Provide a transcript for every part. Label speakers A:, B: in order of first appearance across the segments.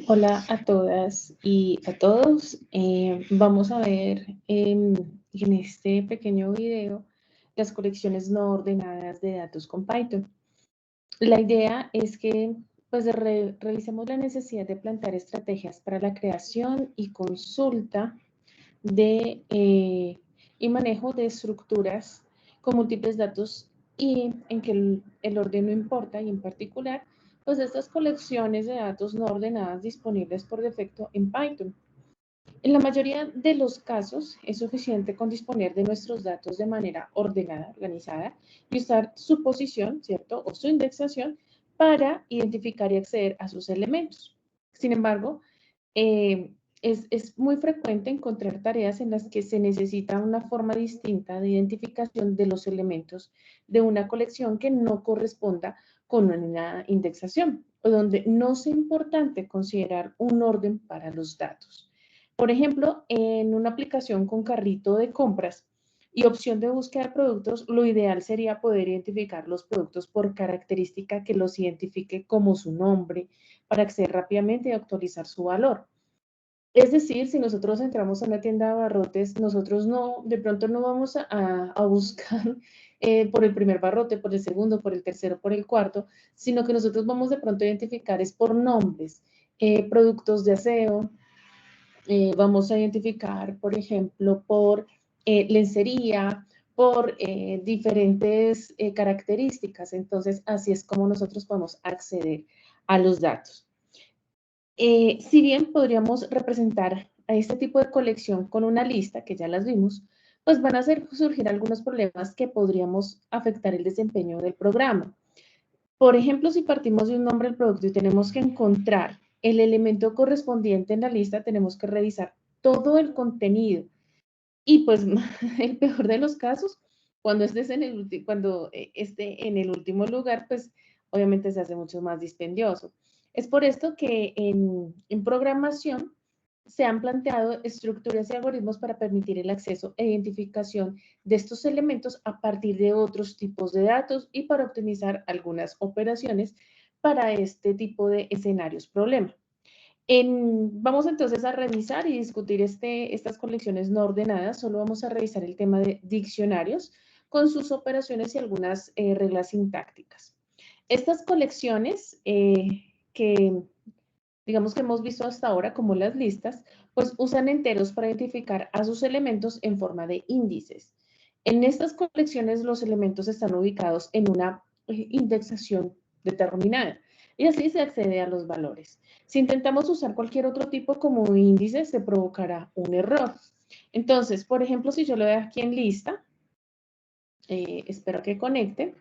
A: Hola a todas y a todos. Vamos a ver en este pequeño video las colecciones no ordenadas de datos con Python. La idea es que pues, revisemos la necesidad de plantear estrategias para la creación y consulta de, y manejo de estructuras con múltiples datos y en que el orden no importa y en particular pues estas colecciones de datos no ordenadas disponibles por defecto en Python. En la mayoría de los casos es suficiente con disponer de nuestros datos de manera ordenada, organizada y usar su posición, ¿cierto? O su indexación para identificar y acceder a sus elementos. Sin embargo, eh, es muy frecuente encontrar tareas en las que se necesita una forma distinta de identificación de los elementos de una colección que no corresponda con una indexación, o donde no sea importante considerar un orden para los datos. Por ejemplo, en una aplicación con carrito de compras y opción de búsqueda de productos, lo ideal sería poder identificar los productos por característica que los identifique como su nombre para acceder rápidamente y actualizar su valor. Es decir, si nosotros entramos a una tienda de abarrotes, nosotros no, de pronto no vamos a buscar por el primer barrote, por el segundo, por el tercero, por el cuarto, sino que nosotros vamos de pronto a identificar es por nombres, productos de aseo, vamos a identificar, por ejemplo, por lencería, por diferentes características. Entonces, así es como nosotros podemos acceder a los datos. Si bien podríamos representar a este tipo de colección con una lista, que ya las vimos, pues van a hacer surgir algunos problemas que podríamos afectar el desempeño del programa. Por ejemplo, si partimos de un nombre del producto y tenemos que encontrar el elemento correspondiente en la lista, tenemos que revisar todo el contenido. Y pues el peor de los casos, cuando esté en el último lugar, pues obviamente se hace mucho más dispendioso. Es por esto que en programación se han planteado estructuras y algoritmos para permitir el acceso e identificación de estos elementos a partir de otros tipos de datos y para optimizar algunas operaciones para este tipo de escenarios problema. Vamos entonces a revisar y discutir estas colecciones no ordenadas. Solo vamos a revisar el tema de diccionarios con sus operaciones y algunas reglas sintácticas. Estas colecciones que digamos que hemos visto hasta ahora como las listas, pues usan enteros para identificar a sus elementos en forma de índices. En estas colecciones los elementos están ubicados en una indexación determinada y así se accede a los valores. Si intentamos usar cualquier otro tipo como índice, se provocará un error. Entonces, por ejemplo, si yo le doy aquí en lista, espero que conecte,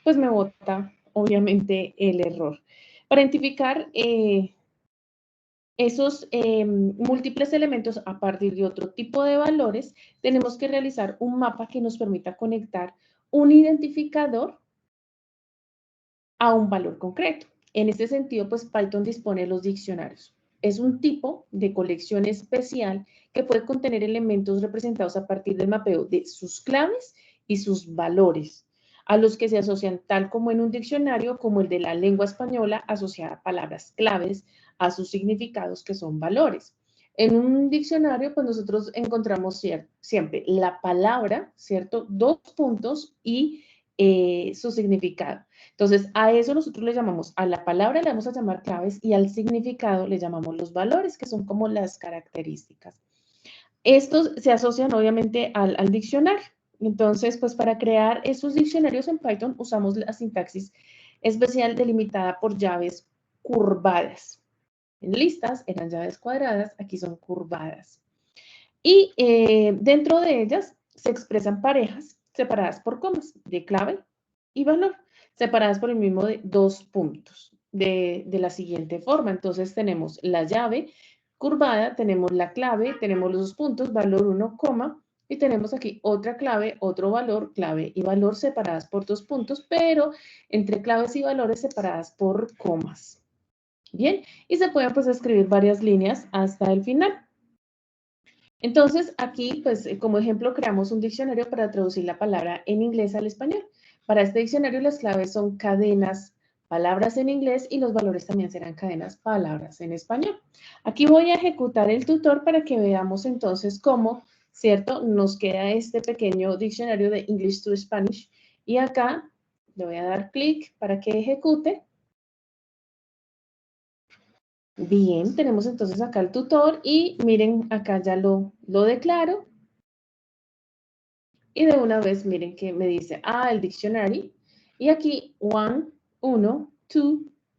A: pues me bota obviamente el error. Para identificar esos múltiples elementos a partir de otro tipo de valores, tenemos que realizar un mapa que nos permita conectar un identificador a un valor concreto. En este sentido, pues Python dispone de los diccionarios. Es un tipo de colección especial que puede contener elementos representados a partir del mapeo de sus claves y sus valores, a los que se asocian tal como en un diccionario, como el de la lengua española, asociada a palabras claves a sus significados que son valores. En un diccionario, pues nosotros encontramos siempre la palabra, ¿cierto? Dos puntos y su significado. Entonces, a eso nosotros le llamamos, a la palabra le vamos a llamar claves y al significado le llamamos los valores, que son como las características. Estos se asocian obviamente al diccionario. Entonces, pues para crear esos diccionarios en Python usamos la sintaxis especial delimitada por llaves curvadas. En listas eran llaves cuadradas, aquí son curvadas. Y dentro de ellas se expresan parejas separadas por comas de clave y valor, separadas por el mismo de dos puntos, de la siguiente forma. Entonces tenemos la llave curvada, tenemos la clave, tenemos los dos puntos, valor 1, coma, y tenemos aquí otra clave, otro valor, clave y valor separadas por dos puntos, pero entre claves y valores separadas por comas. Bien, y se pueden pues escribir varias líneas hasta el final. Entonces, aquí, pues, como ejemplo, creamos un diccionario para traducir la palabra en inglés al español. Para este diccionario, las claves son cadenas palabras en inglés y los valores también serán cadenas palabras en español. Aquí voy a ejecutar el tutor para que veamos entonces cómo, ¿cierto? Nos queda este pequeño diccionario de English to Spanish y acá le voy a dar clic para que ejecute. Bien, tenemos entonces acá el tutor y miren, acá ya lo declaro. Y de una vez miren que me dice, el diccionario. Y aquí, 1, 2,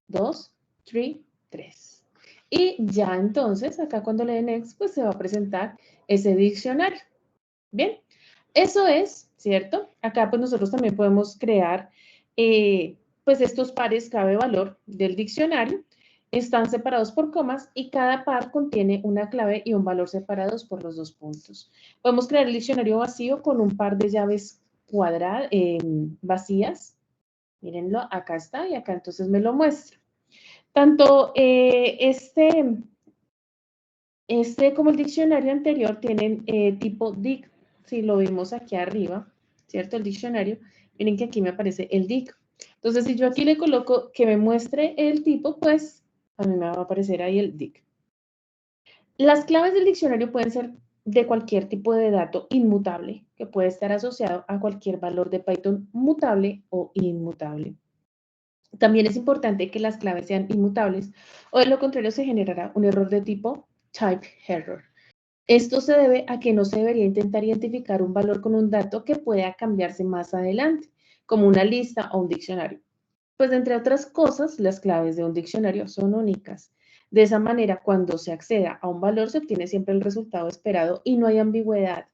A: 2, 3, 3. Y ya entonces, acá cuando le den next, pues se va a presentar ese diccionario. Bien, eso es, ¿cierto? Acá pues nosotros también podemos crear, pues estos pares clave-valor del diccionario. Están separados por comas y cada par contiene una clave y un valor separados por los 2 puntos. Podemos crear el diccionario vacío con un par de llaves cuadradas, vacías. Mírenlo, acá está y acá entonces me lo muestra. Tanto como el diccionario anterior tienen tipo dic, si lo vimos aquí arriba, ¿cierto? El diccionario, miren que aquí me aparece el dic. Entonces, si yo aquí le coloco que me muestre el tipo, pues a mí me va a aparecer ahí el dic. Las claves del diccionario pueden ser de cualquier tipo de dato inmutable, que puede estar asociado a cualquier valor de Python mutable o inmutable. También es importante que las claves sean inmutables, o de lo contrario se generará un error de tipo type error. Esto se debe a que no se debería intentar identificar un valor con un dato que pueda cambiarse más adelante, como una lista o un diccionario. Pues entre otras cosas, las claves de un diccionario son únicas. De esa manera, cuando se acceda a un valor, se obtiene siempre el resultado esperado y no hay ambigüedad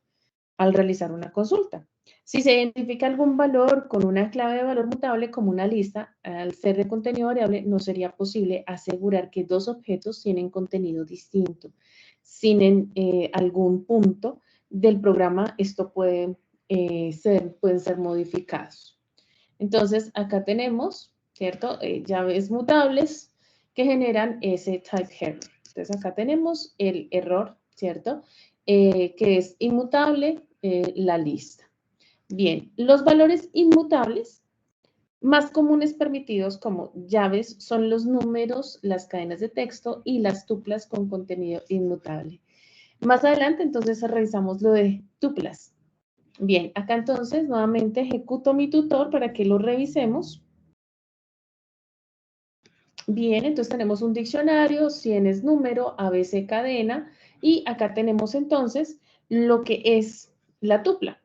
A: al realizar una consulta. Si se identifica algún valor con una clave de valor mutable como una lista, al ser de contenido variable, no sería posible asegurar que dos objetos tienen contenido distinto. Sin algún punto del programa, esto pueden ser modificados. Entonces, acá tenemos, ¿cierto? Llaves mutables que generan ese type error. Entonces, acá tenemos el error, ¿cierto? Que es inmutable, la lista. Bien, los valores inmutables más comunes permitidos como llaves son los números, las cadenas de texto y las tuplas con contenido inmutable. Más adelante, entonces, revisamos lo de tuplas. Bien, acá entonces nuevamente ejecuto mi tutor para que lo revisemos. Bien, entonces tenemos un diccionario, 100 es número, ABC cadena, y acá tenemos entonces lo que es la tupla.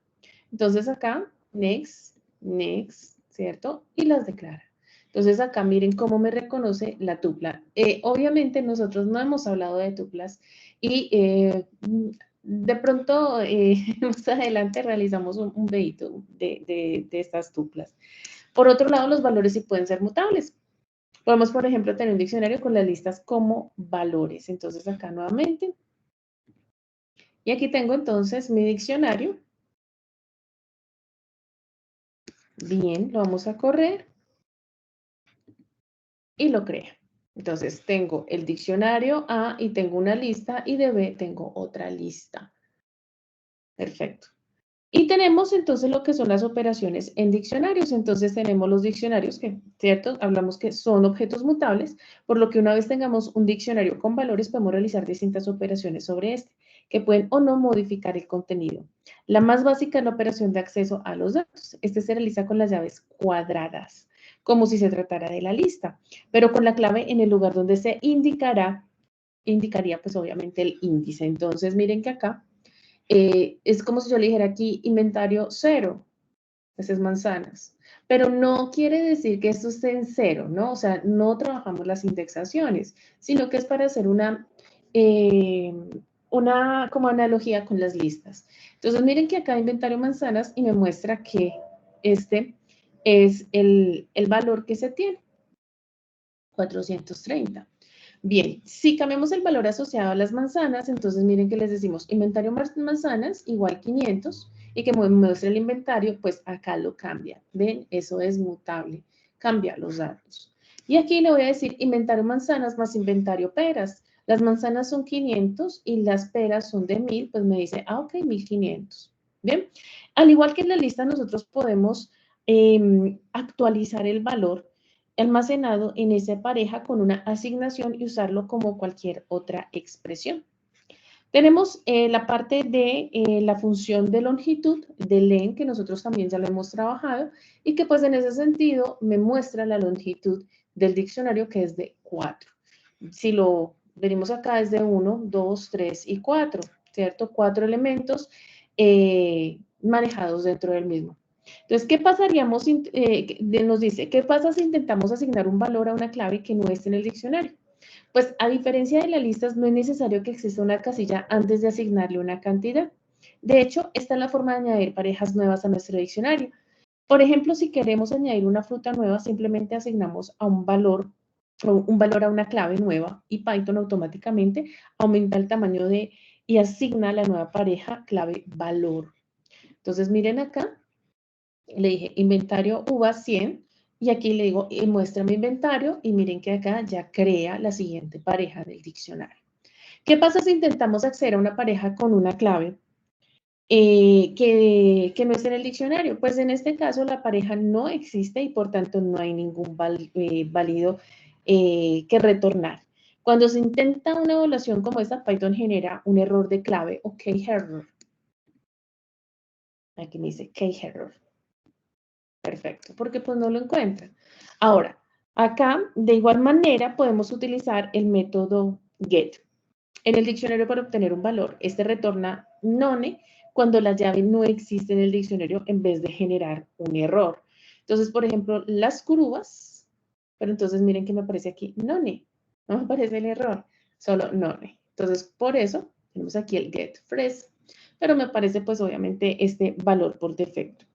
A: Entonces acá, next, next, ¿cierto? Y las declara. Entonces acá miren cómo me reconoce la tupla. Obviamente nosotros no hemos hablado de tuplas y de pronto más adelante realizamos un videito de estas tuplas. Por otro lado, los valores sí pueden ser mutables. Podemos, por ejemplo, tener un diccionario con las listas como valores. Entonces, acá nuevamente. Y aquí tengo entonces mi diccionario. Bien, lo vamos a correr. Y lo crea. Entonces, tengo el diccionario A y tengo una lista y de B tengo otra lista. Perfecto. Y tenemos entonces lo que son las operaciones en diccionarios. Entonces tenemos los diccionarios que, ¿cierto? Hablamos que son objetos mutables, por lo que una vez tengamos un diccionario con valores, podemos realizar distintas operaciones sobre este, que pueden o no modificar el contenido. La más básica es la operación de acceso a los datos. Este se realiza con las llaves cuadradas, como si se tratara de la lista, pero con la clave en el lugar donde se indicaría pues obviamente el índice. Entonces miren que acá es como si yo le dijera aquí inventario 0, esas manzanas. Pero no quiere decir que esto esté en 0, ¿no? O sea, no trabajamos las indexaciones, sino que es para hacer una como analogía con las listas. Entonces, miren que acá inventario manzanas y me muestra que este es el valor que se tiene, 430. Bien, si cambiamos el valor asociado a las manzanas, entonces miren que les decimos inventario manzanas igual 500 y que muestre el inventario, pues acá lo cambia. ¿Ven? Eso es mutable, cambia los datos. Y aquí le voy a decir inventario manzanas más inventario peras. Las manzanas son 500 y las peras son de 1000, pues me dice, ok, 1500. Bien, al igual que en la lista nosotros podemos actualizar el valor almacenado en esa pareja con una asignación y usarlo como cualquier otra expresión. Tenemos la parte de la función de longitud de len, que nosotros también ya lo hemos trabajado, y que pues en ese sentido me muestra la longitud del diccionario, que es de 4. Si lo venimos acá es de 1, 2, 3 y 4, ¿cierto? 4 elementos manejados dentro del mismo. Entonces, ¿qué pasaríamos? Nos dice, ¿qué pasa si intentamos asignar un valor a una clave que no esté en el diccionario? Pues a diferencia de las listas, no es necesario que exista una casilla antes de asignarle una cantidad. De hecho, esta es la forma de añadir parejas nuevas a nuestro diccionario. Por ejemplo, si queremos añadir una fruta nueva, simplemente asignamos a un valor a una clave nueva y Python automáticamente aumenta el tamaño y asigna la nueva pareja clave valor. Entonces, miren acá, le dije inventario uva 100 y aquí le digo muestra mi inventario y miren que acá ya crea la siguiente pareja del diccionario. ¿Qué pasa si intentamos acceder a una pareja con una clave que no está en el diccionario? Pues en este caso la pareja no existe y por tanto no hay ningún válido que retornar. Cuando se intenta una evaluación como esta, Python genera un error de clave o key error. Aquí me dice key error. Perfecto, porque pues no lo encuentra. Ahora, acá de igual manera podemos utilizar el método get. En el diccionario para obtener un valor, este retorna none cuando la llave no existe en el diccionario en vez de generar un error. Entonces, por ejemplo, las curvas, pero entonces miren que me aparece aquí none, no me aparece el error, solo none. Entonces, por eso tenemos aquí el get phrase, pero me aparece pues obviamente este valor por defecto.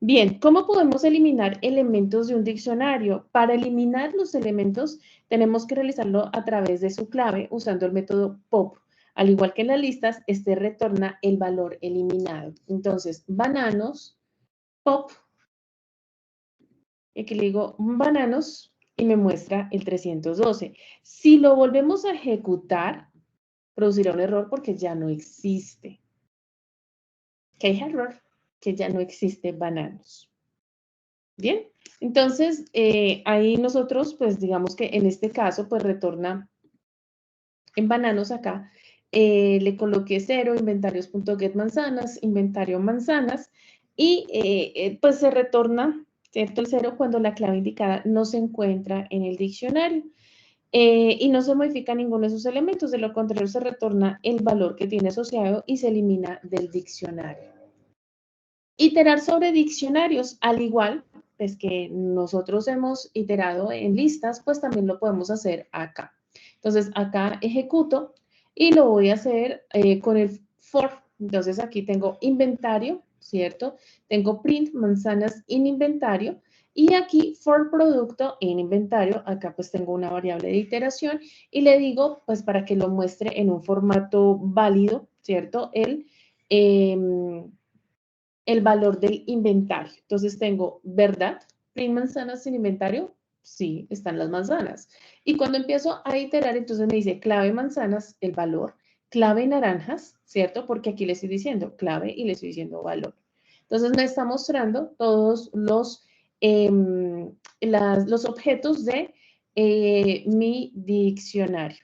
A: Bien, ¿cómo podemos eliminar elementos de un diccionario? Para eliminar los elementos tenemos que realizarlo a través de su clave usando el método pop. Al igual que en las listas, este retorna el valor eliminado. Entonces, bananos, pop, y aquí le digo bananos y me muestra el 312. Si lo volvemos a ejecutar, producirá un error porque ya no existe. ¿Qué error? Que ya no existe bananos. Bien, entonces ahí nosotros, pues digamos que en este caso, pues retorna en bananos acá, le coloqué 0, inventarios.get manzanas, inventario manzanas, y pues se retorna, ¿cierto? El 0 cuando la clave indicada no se encuentra en el diccionario. Y no se modifica ninguno de sus elementos, de lo contrario se retorna el valor que tiene asociado y se elimina del diccionario. Iterar sobre diccionarios, al igual pues, que nosotros hemos iterado en listas, pues también lo podemos hacer acá. Entonces, acá ejecuto y lo voy a hacer con el for. Entonces, aquí tengo inventario, ¿cierto? Tengo print manzanas en inventario y aquí for producto en inventario. Acá pues tengo una variable de iteración y le digo, pues para que lo muestre en un formato válido, ¿cierto? El valor del inventario. Entonces tengo, ¿verdad? ¿Print manzanas en inventario? Sí, están las manzanas. Y cuando empiezo a iterar, entonces me dice clave manzanas, el valor, clave naranjas, ¿cierto? Porque aquí le estoy diciendo clave y le estoy diciendo valor. Entonces me está mostrando todos los objetos de mi diccionario.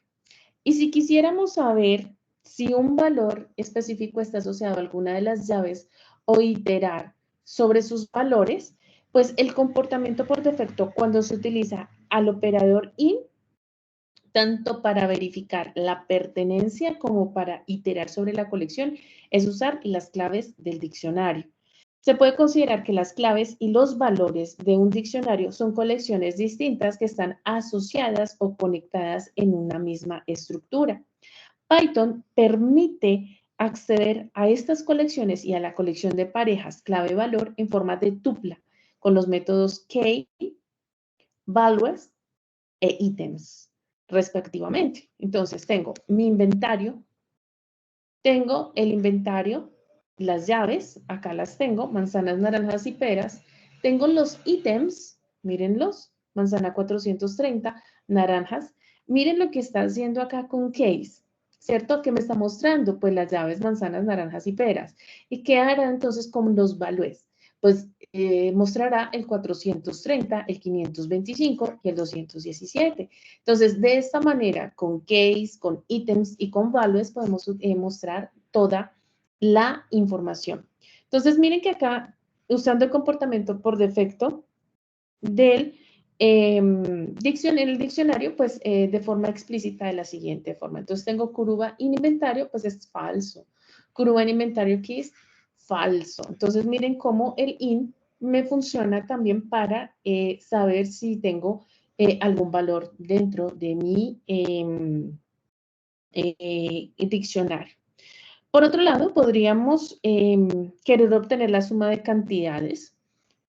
A: Y si quisiéramos saber si un valor específico está asociado a alguna de las llaves o iterar sobre sus valores, pues el comportamiento por defecto cuando se utiliza al operador in, tanto para verificar la pertenencia como para iterar sobre la colección, es usar las claves del diccionario. Se puede considerar que las claves y los valores de un diccionario son colecciones distintas que están asociadas o conectadas en una misma estructura. Python permite acceder a estas colecciones y a la colección de parejas clave-valor en forma de tupla con los métodos key, values e ítems, respectivamente. Entonces, tengo mi inventario, tengo el inventario, las llaves, acá las tengo, manzanas, naranjas y peras. Tengo los ítems, mírenlos, manzana 430, naranjas. Miren lo que está haciendo acá con case, ¿cierto? ¿Qué me está mostrando? Pues las llaves, manzanas, naranjas y peras. ¿Y qué hará entonces con los valores? Pues mostrará el 430, el 525 y el 217. Entonces, de esta manera, con case, con ítems y con values, podemos mostrar toda la información. Entonces, miren que acá, usando el comportamiento por defecto del el diccionario, pues de forma explícita de la siguiente forma. Entonces, tengo Kuruba in inventario, pues es falso. Kuruba in inventario keys, falso. Entonces, miren cómo el in me funciona también para saber si tengo algún valor dentro de mi diccionario. Por otro lado, podríamos querer obtener la suma de cantidades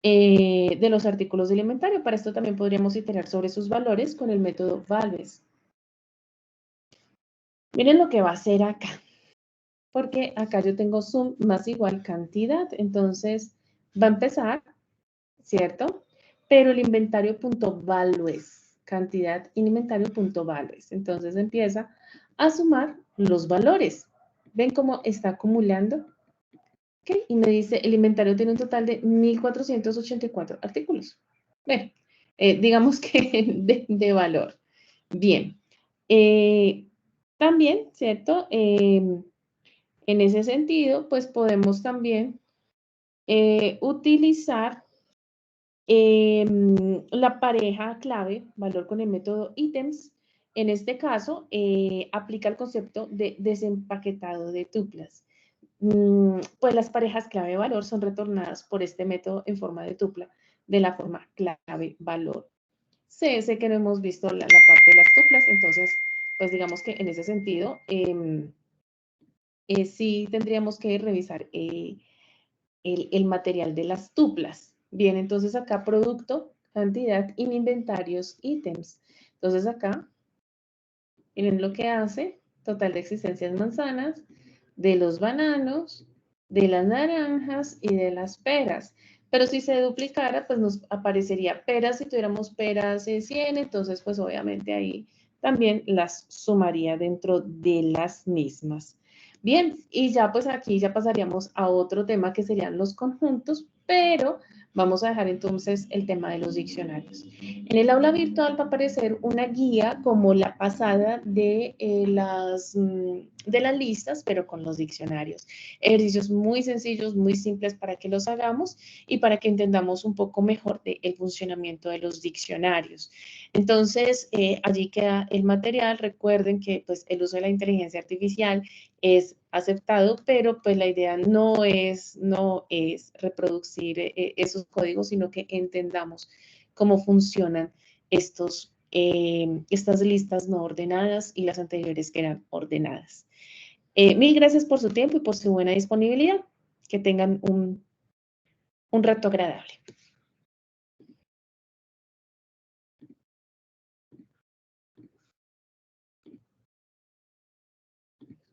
A: de los artículos del inventario. Para esto también podríamos iterar sobre sus valores con el método values. Miren lo que va a hacer acá, porque acá yo tengo sum más igual cantidad, entonces va a empezar, ¿cierto? Pero el inventario.values, cantidad en inventario.values. Entonces empieza a sumar los valores. ¿Ven cómo está acumulando? ¿Ok? Y me dice, el inventario tiene un total de 1.484 artículos. Bueno, digamos que de valor. Bien. También, ¿cierto? En ese sentido, pues podemos también utilizar la pareja clave, valor con el método ítems. En este caso, aplica el concepto de desempaquetado de tuplas. Pues las parejas clave valor son retornadas por este método en forma de tupla, de la forma clave valor. Sé que no hemos visto la parte de las tuplas, entonces, pues digamos que en ese sentido, sí tendríamos que revisar el material de las tuplas. Bien, entonces acá producto, cantidad, inventarios, ítems. Entonces acá, miren lo que hace, total de existencias manzanas, de los bananos, de las naranjas y de las peras. Pero si se duplicara, pues nos aparecería peras. Si tuviéramos peras 100, entonces pues obviamente ahí también las sumaría dentro de las mismas. Bien, y ya pues aquí ya pasaríamos a otro tema que serían los conjuntos, pero vamos a dejar entonces el tema de los diccionarios. En el aula virtual va a aparecer una guía como la pasada de las listas, pero con los diccionarios. Ejercicios muy sencillos, muy simples para que los hagamos y para que entendamos un poco mejor el funcionamiento de los diccionarios. Entonces, allí queda el material. Recuerden que pues, el uso de la inteligencia artificial es aceptado, pero pues la idea no es reproducir esos códigos, sino que entendamos cómo funcionan estas listas no ordenadas y las anteriores que eran ordenadas. Mil gracias por su tiempo y por su buena disponibilidad. Que tengan un rato agradable.